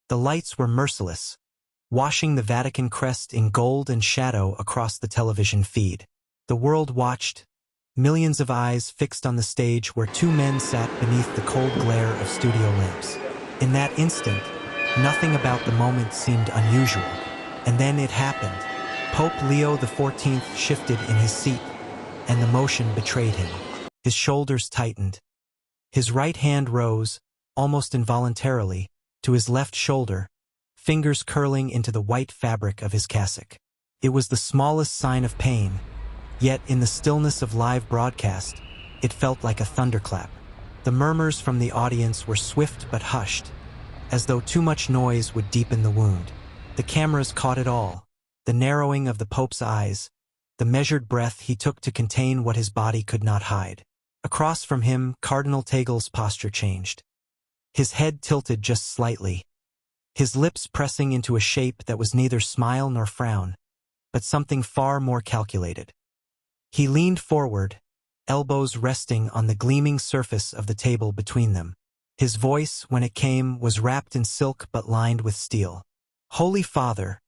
The lights were merciless, washing the Vatican crest in gold and shadow across the television feed. The world watched, millions of eyes fixed on the stage where two men sat beneath the cold glare of studio lamps. In that instant, nothing about the moment seemed unusual. And then it happened. Pope Leo XIV shifted in his seat, and the motion betrayed him. His shoulders tightened. His right hand rose, almost involuntarily, to his left shoulder, fingers curling into the white fabric of his cassock. It was the smallest sign of pain, yet in the stillness of live broadcast, it felt like a thunderclap. The murmurs from the audience were swift but hushed, as though too much noise would deepen the wound. The cameras caught it all, the narrowing of the Pope's eyes, the measured breath he took to contain what his body could not hide. Across from him, Cardinal Tagle's posture changed. His head tilted just slightly, his lips pressing into a shape that was neither smile nor frown, but something far more calculated. He leaned forward, elbows resting on the gleaming surface of the table between them. His voice, when it came, was wrapped in silk but lined with steel. "Holy Father,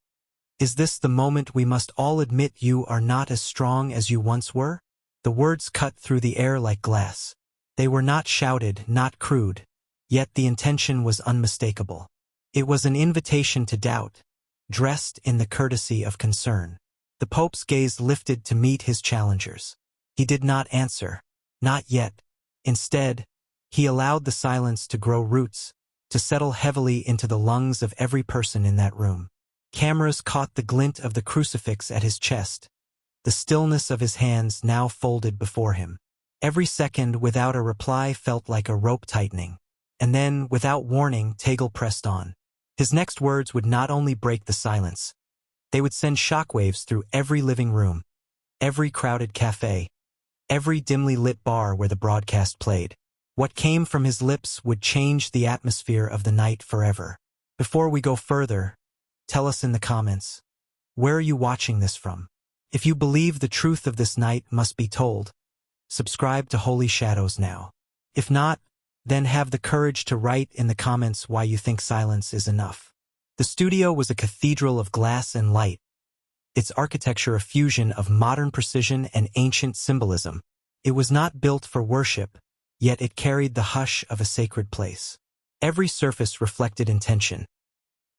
is this the moment we must all admit you are not as strong as you once were?" The words cut through the air like glass. They were not shouted, not crude, yet the intention was unmistakable. It was an invitation to doubt, dressed in the courtesy of concern. The Pope's gaze lifted to meet his challengers. He did not answer. Not yet. Instead, he allowed the silence to grow roots, to settle heavily into the lungs of every person in that room. Cameras caught the glint of the crucifix at his chest, the stillness of his hands now folded before him. Every second without a reply felt like a rope tightening. And then, without warning, Tagle pressed on. His next words would not only break the silence, they would send shockwaves through every living room, every crowded cafe, every dimly lit bar where the broadcast played. What came from his lips would change the atmosphere of the night forever. Before we go further, tell us in the comments, where are you watching this from? If you believe the truth of this night must be told, subscribe to Holy Shadows now. If not, then have the courage to write in the comments why you think silence is enough. The studio was a cathedral of glass and light, its architecture a fusion of modern precision and ancient symbolism. It was not built for worship, yet it carried the hush of a sacred place. Every surface reflected intention.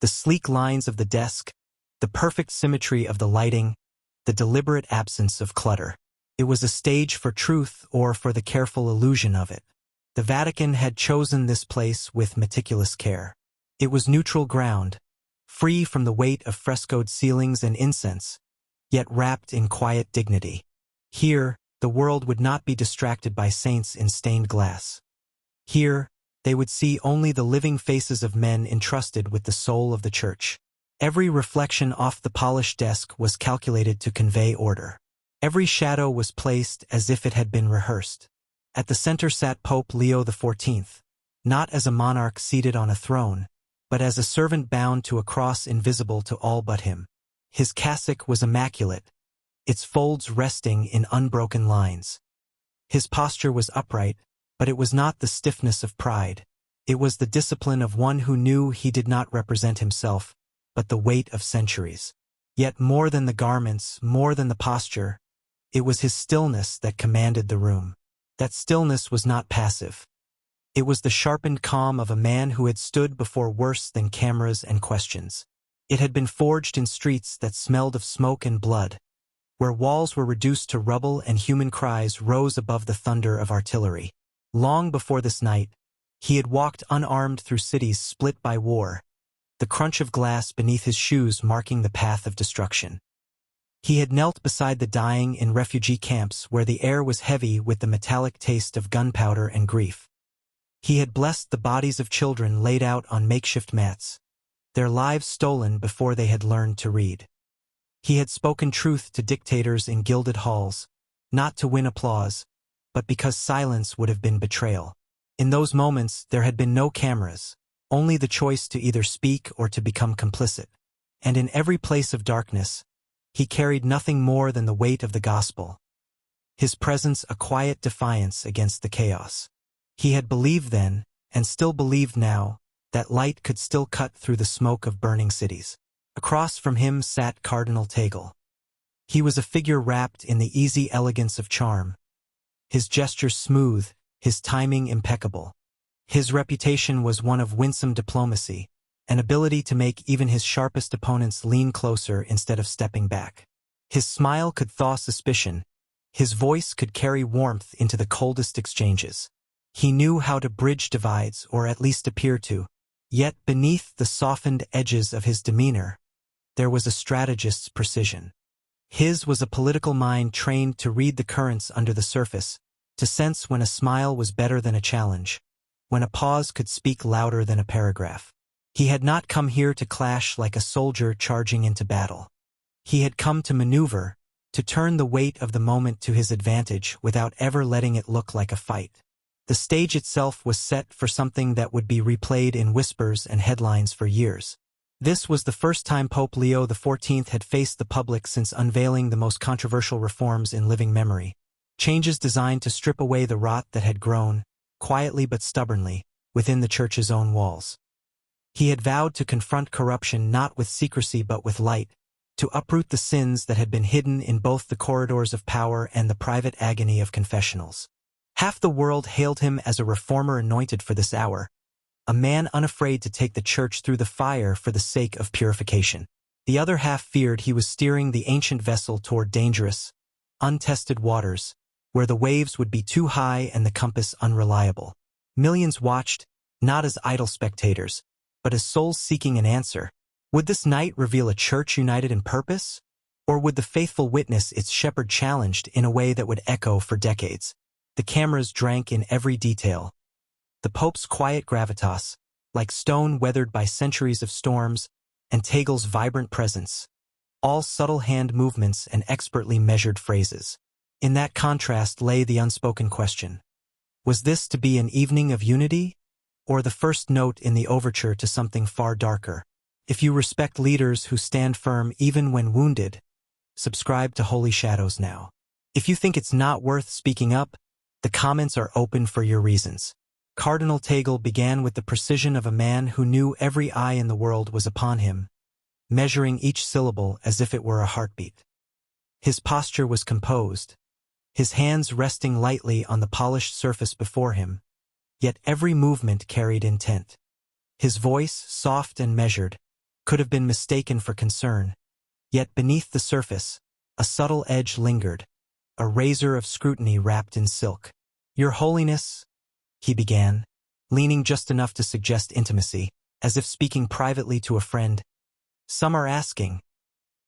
The sleek lines of the desk, the perfect symmetry of the lighting, the deliberate absence of clutter. It was a stage for truth or for the careful illusion of it. The Vatican had chosen this place with meticulous care. It was neutral ground, free from the weight of frescoed ceilings and incense, yet wrapped in quiet dignity. Here, the world would not be distracted by saints in stained glass. Here, they would see only the living faces of men entrusted with the soul of the Church. Every reflection off the polished desk was calculated to convey order. Every shadow was placed as if it had been rehearsed. At the center sat Pope Leo XIV, not as a monarch seated on a throne, but as a servant bound to a cross invisible to all but him. His cassock was immaculate, its folds resting in unbroken lines. His posture was upright, but it was not the stiffness of pride. It was the discipline of one who knew he did not represent himself, but the weight of centuries. Yet more than the garments, more than the posture, it was his stillness that commanded the room. That stillness was not passive. It was the sharpened calm of a man who had stood before worse than cameras and questions. It had been forged in streets that smelled of smoke and blood, where walls were reduced to rubble and human cries rose above the thunder of artillery. Long before this night, he had walked unarmed through cities split by war, the crunch of glass beneath his shoes marking the path of destruction. He had knelt beside the dying in refugee camps where the air was heavy with the metallic taste of gunpowder and grief. He had blessed the bodies of children laid out on makeshift mats, their lives stolen before they had learned to read. He had spoken truth to dictators in gilded halls, not to win applause, but because silence would have been betrayal. In those moments there had been no cameras, only the choice to either speak or to become complicit. And in every place of darkness, he carried nothing more than the weight of the gospel. His presence a quiet defiance against the chaos. He had believed then, and still believed now, that light could still cut through the smoke of burning cities. Across from him sat Cardinal Tagle. He was a figure wrapped in the easy elegance of charm, his gestures smooth, his timing impeccable. His reputation was one of winsome diplomacy, an ability to make even his sharpest opponents lean closer instead of stepping back. His smile could thaw suspicion, his voice could carry warmth into the coldest exchanges. He knew how to bridge divides, or at least appear to. Yet beneath the softened edges of his demeanor, there was a strategist's precision. His was a political mind trained to read the currents under the surface, to sense when a smile was better than a challenge, when a pause could speak louder than a paragraph. He had not come here to clash like a soldier charging into battle. He had come to maneuver, to turn the weight of the moment to his advantage without ever letting it look like a fight. The stage itself was set for something that would be replayed in whispers and headlines for years. This was the first time Pope Leo XIV had faced the public since unveiling the most controversial reforms in living memory. Changes designed to strip away the rot that had grown, quietly but stubbornly, within the Church's own walls. He had vowed to confront corruption not with secrecy but with light, to uproot the sins that had been hidden in both the corridors of power and the private agony of confessionals. Half the world hailed him as a reformer anointed for this hour, a man unafraid to take the Church through the fire for the sake of purification. The other half feared he was steering the ancient vessel toward dangerous, untested waters, where the waves would be too high and the compass unreliable. Millions watched, not as idle spectators, but as souls seeking an answer. Would this night reveal a Church united in purpose? Or would the faithful witness its shepherd challenged in a way that would echo for decades? The cameras drank in every detail. The Pope's quiet gravitas, like stone weathered by centuries of storms, and Tagle's vibrant presence, all subtle hand movements and expertly measured phrases. In that contrast lay the unspoken question. Was this to be an evening of unity, or the first note in the overture to something far darker? If you respect leaders who stand firm even when wounded, subscribe to Holy Shadows now. If you think it's not worth speaking up, the comments are open for your reasons. Cardinal Tagle began with the precision of a man who knew every eye in the world was upon him, measuring each syllable as if it were a heartbeat. His posture was composed, his hands resting lightly on the polished surface before him, yet every movement carried intent. His voice, soft and measured, could have been mistaken for concern, yet beneath the surface, a subtle edge lingered, a razor of scrutiny wrapped in silk. "Your Holiness," he began, leaning just enough to suggest intimacy, as if speaking privately to a friend. "Some are asking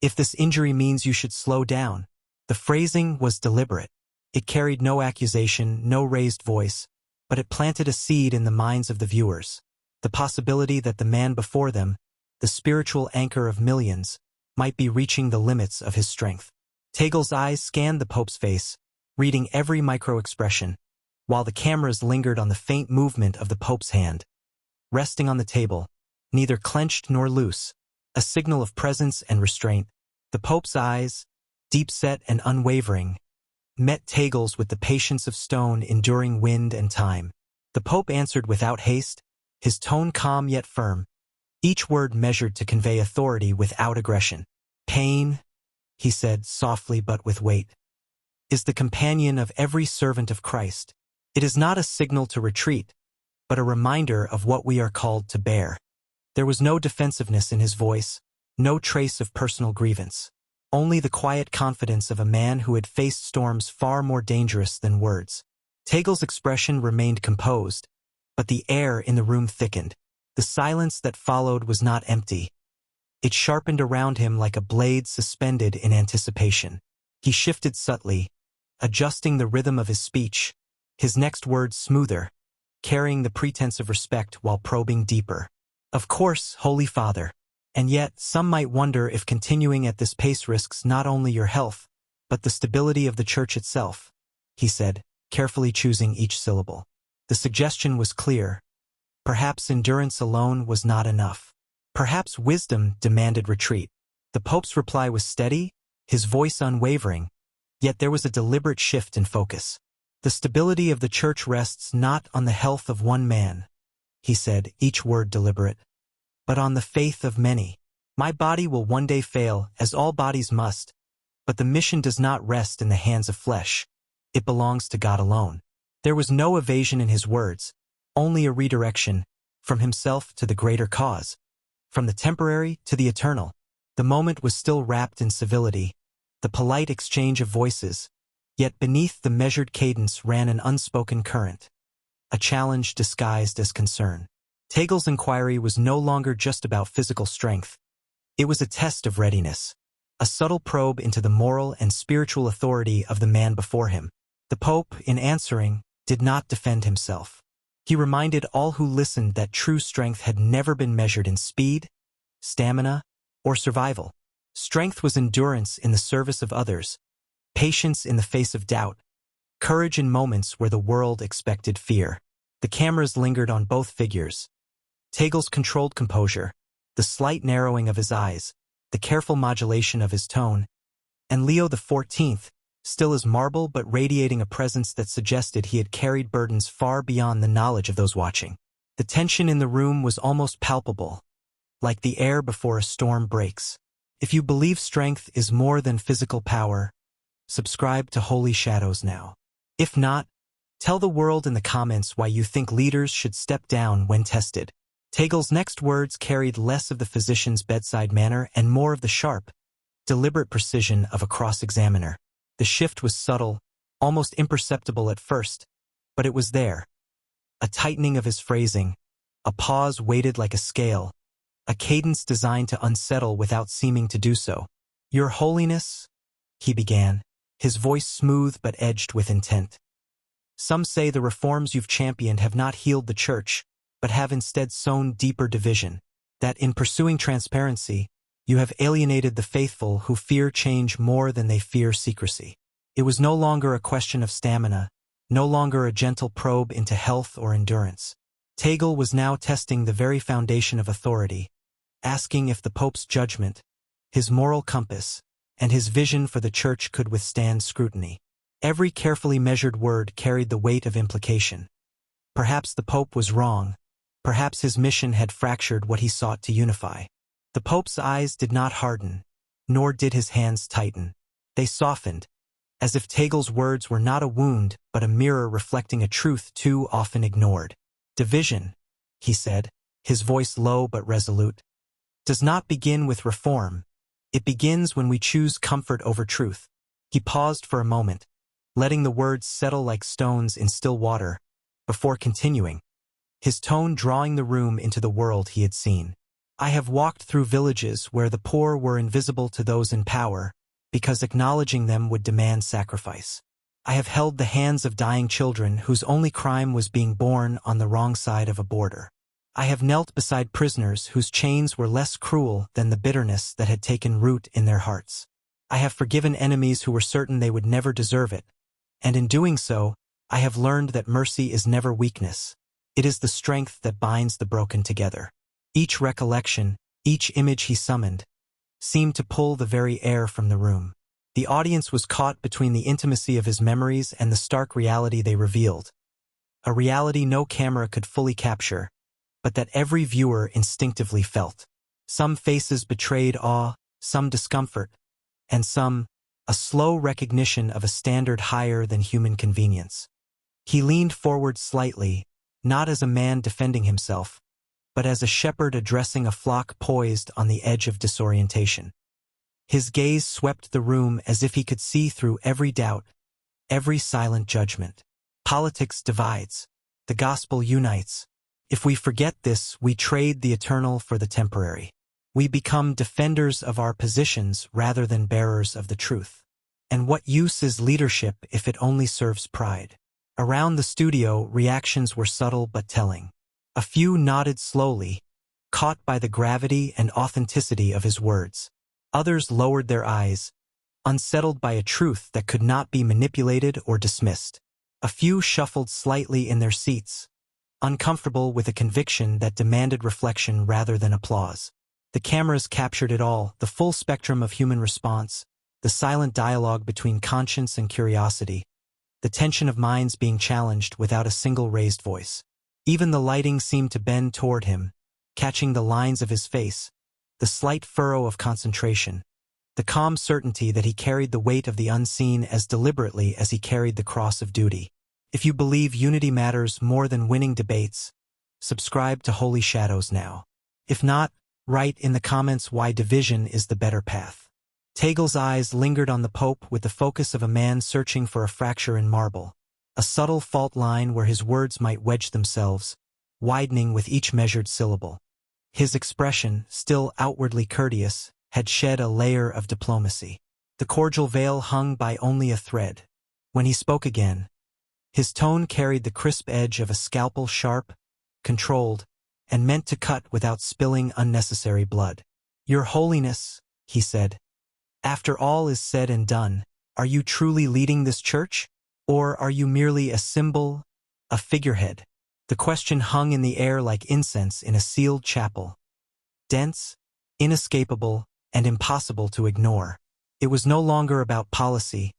if this injury means you should slow down." The phrasing was deliberate. It carried no accusation, no raised voice, but it planted a seed in the minds of the viewers, the possibility that the man before them, the spiritual anchor of millions, might be reaching the limits of his strength. Tagle's eyes scanned the Pope's face, reading every micro-expression, while the cameras lingered on the faint movement of the Pope's hand, resting on the table, neither clenched nor loose, a signal of presence and restraint. The Pope's eyes, deep-set and unwavering, met Tagle's with the patience of stone enduring wind and time. The Pope answered without haste, his tone calm yet firm, each word measured to convey authority without aggression. "Pain," he said softly but with weight, "is the companion of every servant of Christ. It is not a signal to retreat, but a reminder of what we are called to bear." There was no defensiveness in his voice, no trace of personal grievance, only the quiet confidence of a man who had faced storms far more dangerous than words. Tagle's expression remained composed, but the air in the room thickened. The silence that followed was not empty. It sharpened around him like a blade suspended in anticipation. He shifted subtly, adjusting the rhythm of his speech, his next words smoother, carrying the pretense of respect while probing deeper. "Of course, Holy Father. And yet, some might wonder if continuing at this pace risks not only your health, but the stability of the Church itself," he said, carefully choosing each syllable. The suggestion was clear. Perhaps endurance alone was not enough. Perhaps wisdom demanded retreat. The Pope's reply was steady, his voice unwavering, yet there was a deliberate shift in focus. "The stability of the Church rests not on the health of one man, he said, each word deliberate, but on the faith of many. My body will one day fail, as all bodies must, but the mission does not rest in the hands of flesh. It belongs to God alone. There was no evasion in his words, only a redirection, from himself to the greater cause, from the temporary to the eternal. The moment was still wrapped in civility, the polite exchange of voices, yet beneath the measured cadence ran an unspoken current, a challenge disguised as concern. Tagle's inquiry was no longer just about physical strength. It was a test of readiness, a subtle probe into the moral and spiritual authority of the man before him. The Pope, in answering, did not defend himself. He reminded all who listened that true strength had never been measured in speed, stamina, or survival. Strength was endurance in the service of others, patience in the face of doubt, courage in moments where the world expected fear. The cameras lingered on both figures. Tagle's controlled composure, the slight narrowing of his eyes, the careful modulation of his tone, and Leo XIV, still as marble but radiating a presence that suggested he had carried burdens far beyond the knowledge of those watching. The tension in the room was almost palpable, like the air before a storm breaks. If you believe strength is more than physical power, subscribe to Holy Shadows now. If not, tell the world in the comments why you think leaders should step down when tested. Tagle's next words carried less of the physician's bedside manner and more of the sharp, deliberate precision of a cross-examiner. The shift was subtle, almost imperceptible at first, but it was there. A tightening of his phrasing, a pause weighted like a scale, a cadence designed to unsettle without seeming to do so. "Your Holiness," he began, his voice smooth but edged with intent. "Some say the reforms you've championed have not healed the Church, but have instead sown deeper division, that in pursuing transparency, you have alienated the faithful who fear change more than they fear secrecy." It was no longer a question of stamina, no longer a gentle probe into health or endurance. Tagle was now testing the very foundation of authority, asking if the Pope's judgment, his moral compass, and his vision for the Church could withstand scrutiny. Every carefully measured word carried the weight of implication. Perhaps the Pope was wrong. Perhaps his mission had fractured what he sought to unify. The Pope's eyes did not harden, nor did his hands tighten. They softened, as if Tagle's words were not a wound but a mirror reflecting a truth too often ignored. "Division," he said, his voice low but resolute, "does not begin with reform. It begins when we choose comfort over truth." He paused for a moment, letting the words settle like stones in still water, before continuing, his tone drawing the room into the world he had seen. "I have walked through villages where the poor were invisible to those in power, because acknowledging them would demand sacrifice. I have held the hands of dying children whose only crime was being born on the wrong side of a border. I have knelt beside prisoners whose chains were less cruel than the bitterness that had taken root in their hearts. I have forgiven enemies who were certain they would never deserve it, and in doing so, I have learned that mercy is never weakness. It is the strength that binds the broken together." Each recollection, each image he summoned, seemed to pull the very air from the room. The audience was caught between the intimacy of his memories and the stark reality they revealed. A reality no camera could fully capture, but that every viewer instinctively felt. Some faces betrayed awe, some discomfort, and some, a slow recognition of a standard higher than human convenience. He leaned forward slightly, not as a man defending himself, but as a shepherd addressing a flock poised on the edge of disorientation. His gaze swept the room as if he could see through every doubt, every silent judgment. Politics divides. The gospel unites. If we forget this, we trade the eternal for the temporary. We become defenders of our positions rather than bearers of the truth. And what use is leadership if it only serves pride? Around the studio, reactions were subtle but telling. A few nodded slowly, caught by the gravity and authenticity of his words. Others lowered their eyes, unsettled by a truth that could not be manipulated or dismissed. A few shuffled slightly in their seats, uncomfortable with a conviction that demanded reflection rather than applause. The cameras captured it all, the full spectrum of human response, the silent dialogue between conscience and curiosity, the tension of minds being challenged without a single raised voice. Even the lighting seemed to bend toward him, catching the lines of his face, the slight furrow of concentration, the calm certainty that he carried the weight of the unseen as deliberately as he carried the cross of duty. If you believe unity matters more than winning debates, subscribe to Holy Shadows now. If not, write in the comments why division is the better path. Tagle's eyes lingered on the Pope with the focus of a man searching for a fracture in marble, a subtle fault line where his words might wedge themselves, widening with each measured syllable. His expression, still outwardly courteous, had shed a layer of diplomacy. The cordial veil hung by only a thread. When he spoke again, his tone carried the crisp edge of a scalpel, sharp, controlled, and meant to cut without spilling unnecessary blood. "Your Holiness," he said, "after all is said and done, are you truly leading this church? Or are you merely a symbol, a figurehead?" The question hung in the air like incense in a sealed chapel. Dense, inescapable, and impossible to ignore. It was no longer about policy,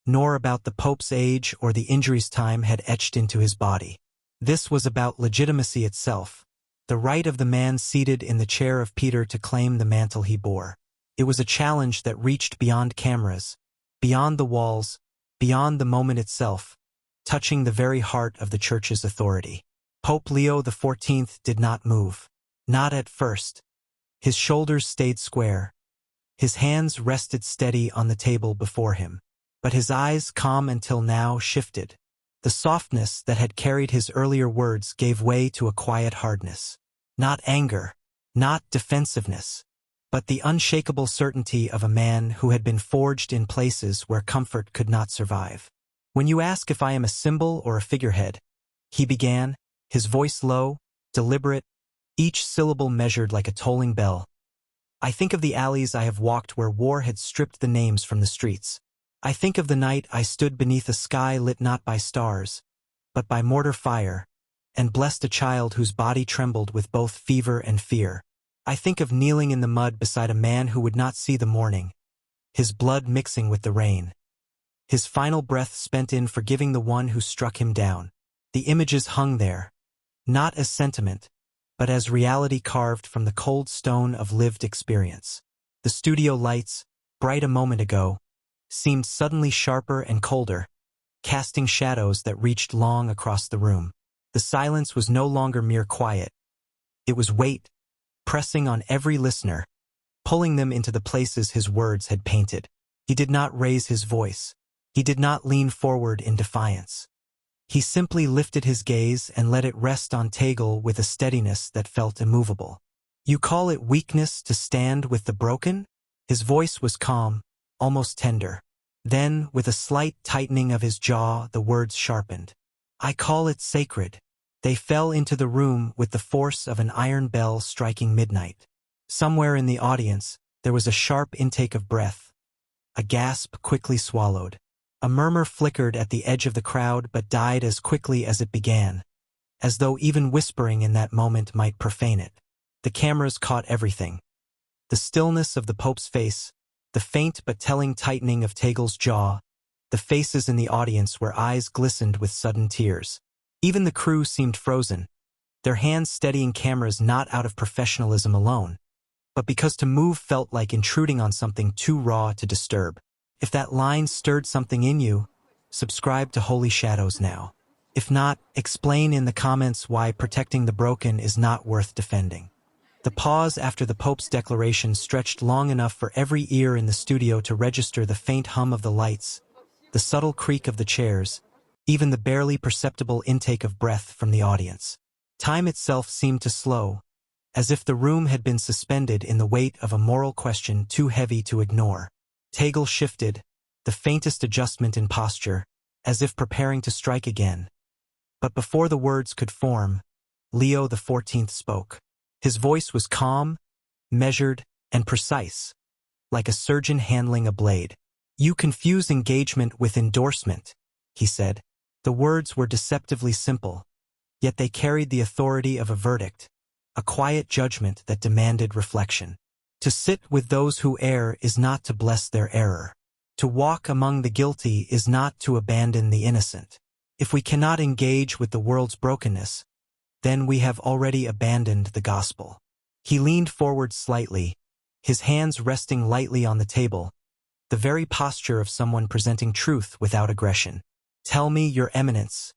nor about the Pope's age or the injuries time had etched into his body. This was about legitimacy itself, the right of the man seated in the chair of Peter to claim the mantle he bore. It was a challenge that reached beyond cameras, beyond the walls, beyond the moment itself, touching the very heart of the Church's authority. Pope Leo XIV did not move. Not at first. His shoulders stayed square. His hands rested steady on the table before him. But his eyes, calm until now, shifted. The softness that had carried his earlier words gave way to a quiet hardness. Not anger, not defensiveness, but the unshakable certainty of a man who had been forged in places where comfort could not survive. "When you ask if I am a symbol or a figurehead," he began, his voice low, deliberate, each syllable measured like a tolling bell, "I think of the alleys I have walked where war had stripped the names from the streets. I think of the night I stood beneath a sky lit not by stars, but by mortar fire, and blessed a child whose body trembled with both fever and fear. I think of kneeling in the mud beside a man who would not see the morning, his blood mixing with the rain, his final breath spent in forgiving the one who struck him down. The images hung there, not as sentiment, but as reality carved from the cold stone of lived experience. The studio lights, bright a moment ago, seemed suddenly sharper and colder, casting shadows that reached long across the room. The silence was no longer mere quiet. It was weight, pressing on every listener, pulling them into the places his words had painted. He did not raise his voice. He did not lean forward in defiance. He simply lifted his gaze and let it rest on Tagle with a steadiness that felt immovable. "You call it weakness to stand with the broken?" His voice was calm, almost tender. Then, with a slight tightening of his jaw, the words sharpened. "I call it sacred." They fell into the room with the force of an iron bell striking midnight. Somewhere in the audience, there was a sharp intake of breath, a gasp quickly swallowed. A murmur flickered at the edge of the crowd but died as quickly as it began, as though even whispering in that moment might profane it. The cameras caught everything. The stillness of the Pope's face, the faint but telling tightening of Tagle's jaw, the faces in the audience where eyes glistened with sudden tears. Even the crew seemed frozen, their hands steadying cameras not out of professionalism alone, but because to move felt like intruding on something too raw to disturb. If that line stirred something in you, subscribe to Holy Shadows now. If not, explain in the comments why protecting the broken is not worth defending. The pause after the Pope's declaration stretched long enough for every ear in the studio to register the faint hum of the lights, the subtle creak of the chairs, even the barely perceptible intake of breath from the audience. Time itself seemed to slow, as if the room had been suspended in the weight of a moral question too heavy to ignore. Tagle shifted, the faintest adjustment in posture, as if preparing to strike again. But before the words could form, Leo XIV spoke. His voice was calm, measured, and precise, like a surgeon handling a blade. "You confuse engagement with endorsement," he said. The words were deceptively simple, yet they carried the authority of a verdict, a quiet judgment that demanded reflection. To sit with those who err is not to bless their error. To walk among the guilty is not to abandon the innocent. If we cannot engage with the world's brokenness, then we have already abandoned the gospel. He leaned forward slightly, his hands resting lightly on the table, the very posture of someone presenting truth without aggression. "Tell me, Your Eminence,"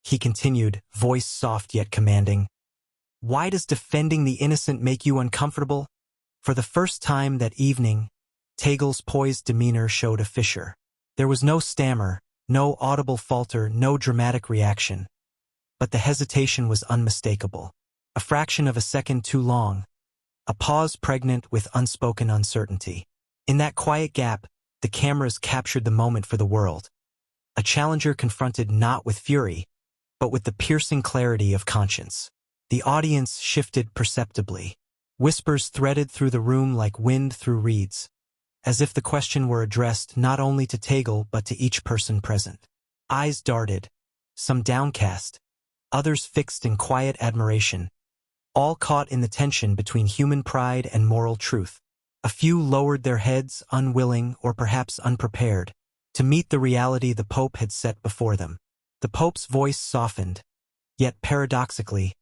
he continued, voice soft yet commanding, "why does defending the innocent make you uncomfortable?" For the first time that evening, Tagle's poised demeanor showed a fissure. There was no stammer, no audible falter, no dramatic reaction. But the hesitation was unmistakable. A fraction of a second too long, a pause pregnant with unspoken uncertainty. In that quiet gap, the cameras captured the moment for the world. A challenger confronted not with fury, but with the piercing clarity of conscience. The audience shifted perceptibly. Whispers threaded through the room like wind through reeds, as if the question were addressed not only to Tagle but to each person present. Eyes darted, some downcast, others fixed in quiet admiration, all caught in the tension between human pride and moral truth. A few lowered their heads, unwilling or perhaps unprepared, to meet the reality the Pope had set before them. The Pope's voice softened, yet paradoxically,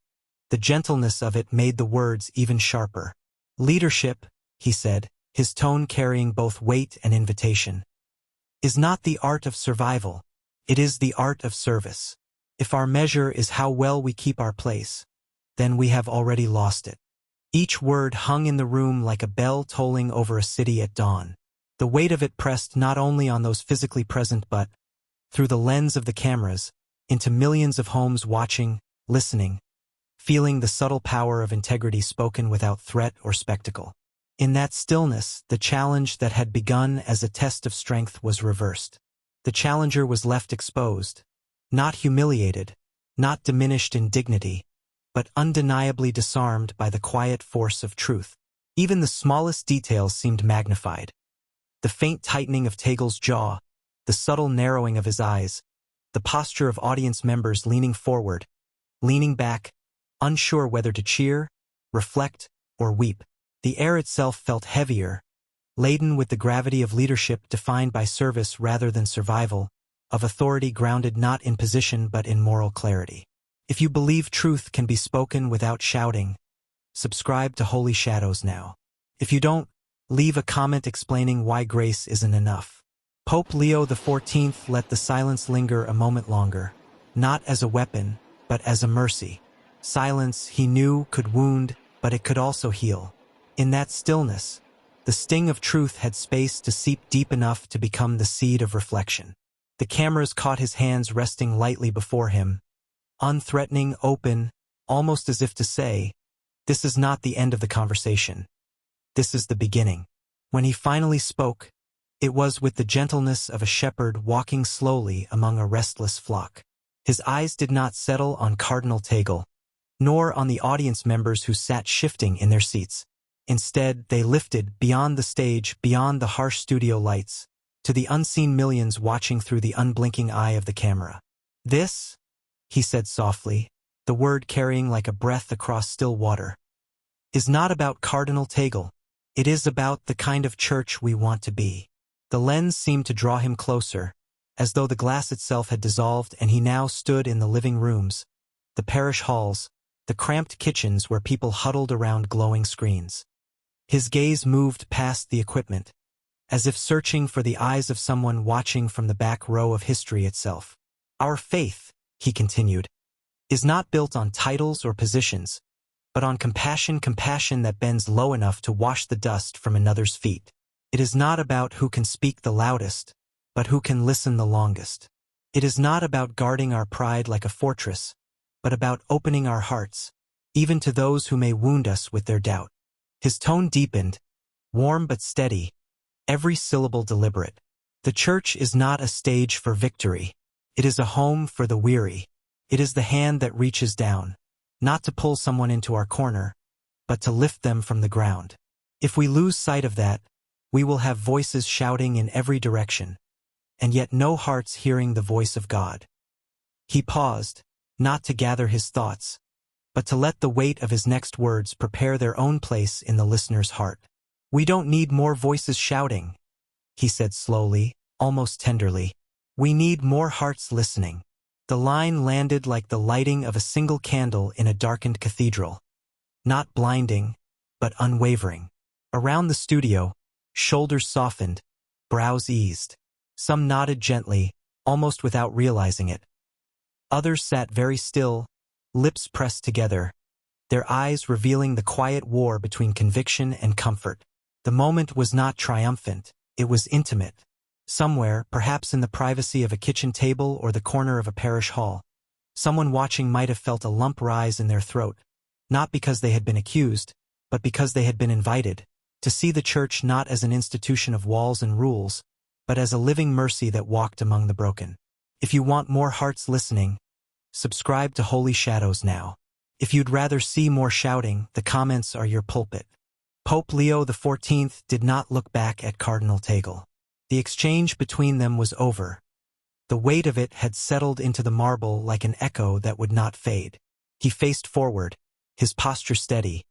the gentleness of it made the words even sharper. "Leadership," he said, his tone carrying both weight and invitation, "is not the art of survival, it is the art of service. If our measure is how well we keep our place, then we have already lost it." Each word hung in the room like a bell tolling over a city at dawn. The weight of it pressed not only on those physically present but, through the lens of the cameras, into millions of homes watching, listening, feeling the subtle power of integrity spoken without threat or spectacle. In that stillness, the challenge that had begun as a test of strength was reversed. The challenger was left exposed, not humiliated, not diminished in dignity, but undeniably disarmed by the quiet force of truth. Even the smallest details seemed magnified. The faint tightening of Tagle's jaw, the subtle narrowing of his eyes, the posture of audience members leaning forward, leaning back, unsure whether to cheer, reflect, or weep. The air itself felt heavier, laden with the gravity of leadership defined by service rather than survival, of authority grounded not in position but in moral clarity. If you believe truth can be spoken without shouting, subscribe to Holy Shadows now. If you don't, leave a comment explaining why grace isn't enough. Pope Leo XIV let the silence linger a moment longer, not as a weapon, but as a mercy. Silence, he knew, could wound, but it could also heal. In that stillness, the sting of truth had space to seep deep enough to become the seed of reflection. The cameras caught his hands resting lightly before him, unthreatening, open, almost as if to say, "This is not the end of the conversation. This is the beginning." When he finally spoke, it was with the gentleness of a shepherd walking slowly among a restless flock. His eyes did not settle on Cardinal Tagle, nor on the audience members who sat shifting in their seats. Instead, they lifted beyond the stage, beyond the harsh studio lights, to the unseen millions watching through the unblinking eye of the camera. "This," he said softly, the word carrying like a breath across still water, "is not about Cardinal Tagle. It is about the kind of church we want to be." The lens seemed to draw him closer, as though the glass itself had dissolved and he now stood in the living rooms, the parish halls, the cramped kitchens where people huddled around glowing screens. His gaze moved past the equipment, as if searching for the eyes of someone watching from the back row of history itself. "Our faith," he continued, "is not built on titles or positions, but on compassion that bends low enough to wash the dust from another's feet. It is not about who can speak the loudest, but who can listen the longest. It is not about guarding our pride like a fortress, but about opening our hearts, even to those who may wound us with their doubt." His tone deepened, warm but steady, every syllable deliberate. "The church is not a stage for victory. It is a home for the weary. It is the hand that reaches down, not to pull someone into our corner, but to lift them from the ground. If we lose sight of that, we will have voices shouting in every direction, and yet no hearts hearing the voice of God." He paused, not to gather his thoughts, but to let the weight of his next words prepare their own place in the listener's heart. "We don't need more voices shouting," he said slowly, almost tenderly. "We need more hearts listening. The line landed like the lighting of a single candle in a darkened cathedral. Not blinding, but unwavering. Around the studio, shoulders softened, brows eased. Some nodded gently, almost without realizing it. Others sat very still, lips pressed together, their eyes revealing the quiet war between conviction and comfort. The moment was not triumphant, it was intimate. Somewhere, perhaps in the privacy of a kitchen table or the corner of a parish hall, someone watching might have felt a lump rise in their throat, not because they had been accused, but because they had been invited, to see the church not as an institution of walls and rules, but as a living mercy that walked among the broken. If you want more hearts listening, subscribe to Holy Shadows now. If you'd rather see more shouting, the comments are your pulpit. Pope Leo XIV did not look back at Cardinal Tagle. The exchange between them was over. The weight of it had settled into the marble like an echo that would not fade. He faced forward, his posture steady,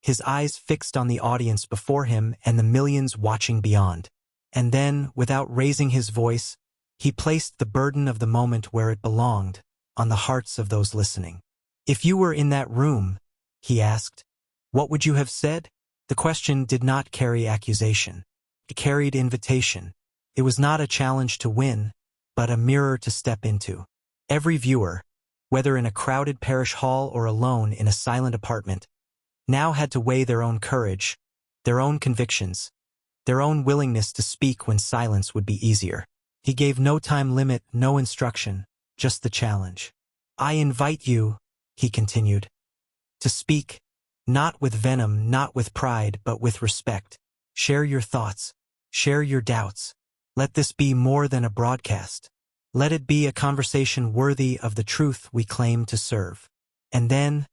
his eyes fixed on the audience before him and the millions watching beyond. And then, without raising his voice, he placed the burden of the moment where it belonged, on the hearts of those listening. "If you were in that room," he asked, "what would you have said?" The question did not carry accusation. It carried invitation. It was not a challenge to win, but a mirror to step into. Every viewer, whether in a crowded parish hall or alone in a silent apartment, now had to weigh their own courage, their own convictions, their own willingness to speak when silence would be easier. He gave no time limit, no instruction, just the challenge. "I invite you," he continued, "to speak, not with venom, not with pride, but with respect. Share your thoughts, share your doubts. Let this be more than a broadcast. Let it be a conversation worthy of the truth we claim to serve." And then,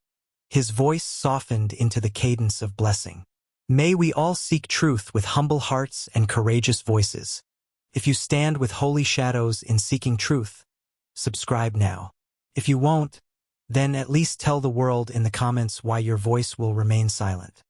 his voice softened into the cadence of blessing. "May we all seek truth with humble hearts and courageous voices. If you stand with Holy Shadows in seeking truth, subscribe now. If you won't, then at least tell the world in the comments why your voice will remain silent.